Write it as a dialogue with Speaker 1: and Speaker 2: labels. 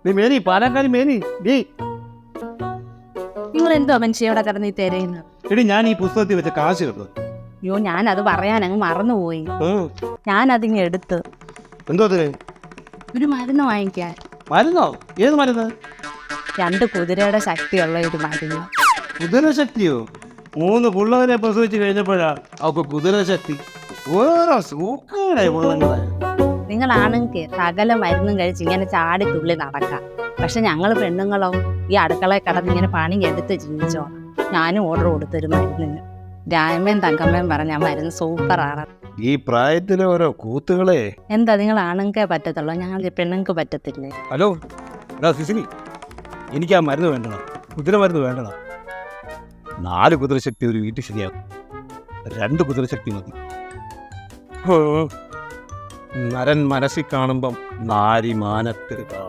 Speaker 1: നീ മേനി പാലക്കാരി മേനി നീ.
Speaker 2: നിങ്ങൾ എന്തോ മനുഷ്യയോടെ കിടന്ന് ഈ തിരയുന്നത്?
Speaker 1: എടി ഞാൻ ഈ പുസ്തകത്തിൽ വെച്ച കാശ് കിട്ടും.
Speaker 2: അയ്യോ ഞാനത് പറയാൻ അങ്ങ് മറന്നുപോയി. ഞാനതിങ്ങ് എടുത്ത്.
Speaker 1: എന്തോ അതിന്?
Speaker 2: ഒരു മരുന്ന് വാങ്ങിക്കാൻ.
Speaker 1: മരുന്നോ? ഏത് മരുന്ന്?
Speaker 2: 2 കുതിരയുടെ ശക്തിയുള്ള ഒരു മരുന്ന്.
Speaker 1: കുതിരശക്തിയോ? 3 പിള്ളേരെ പ്രസവിച്ച് കഴിഞ്ഞപ്പോഴാ അവക്ക് കുതിരശക്തി. ഓരോ സൂക്കടെ പിള്ളങ്ങളെ.
Speaker 2: നിങ്ങളാണെങ്കിൽ സകല മരുന്നും കഴിച്ച് ഇങ്ങനെ ചാടി തുള്ളി നടക്കാം. പക്ഷെ ഞങ്ങൾ പെണ്ണുങ്ങളോ ഈ അടുക്കളയിൽ കിടന്ന് ഇങ്ങനെ പണി എടുത്ത് ജീവിച്ചോ. ഞാനും ഓർഡർ കൊടുത്തൊരു മരുന്നിന്. രാമയും തങ്കമ്മയും പറഞ്ഞ ആ മരുന്ന് സൂപ്പറാണ്.
Speaker 1: ഈ പ്രായത്തിലെ ഓരോ കൂത്തുകളെ.
Speaker 2: എന്താ നിങ്ങൾ ആണുങ്ങൾക്കേ പറ്റത്തുള്ളൂ, ഞങ്ങൾ പെണ്ണുങ്ങൾക്ക് പറ്റത്തില്ലേ?
Speaker 1: ഹലോ എടാ സിസിനി, എനിക്ക് ആ മരുന്ന് വേണ്ടണം. കുതിര മരുന്ന് വേണ്ടണം. 4 കുതിരശക്തി ഒരു വീട്ടിൽ ശരിയാകും. 2 കുതിരശക്തി മതി. നരൻ മനസ്സിൽ കാണുമ്പം നാരി മാനത്തിൽ കാണും.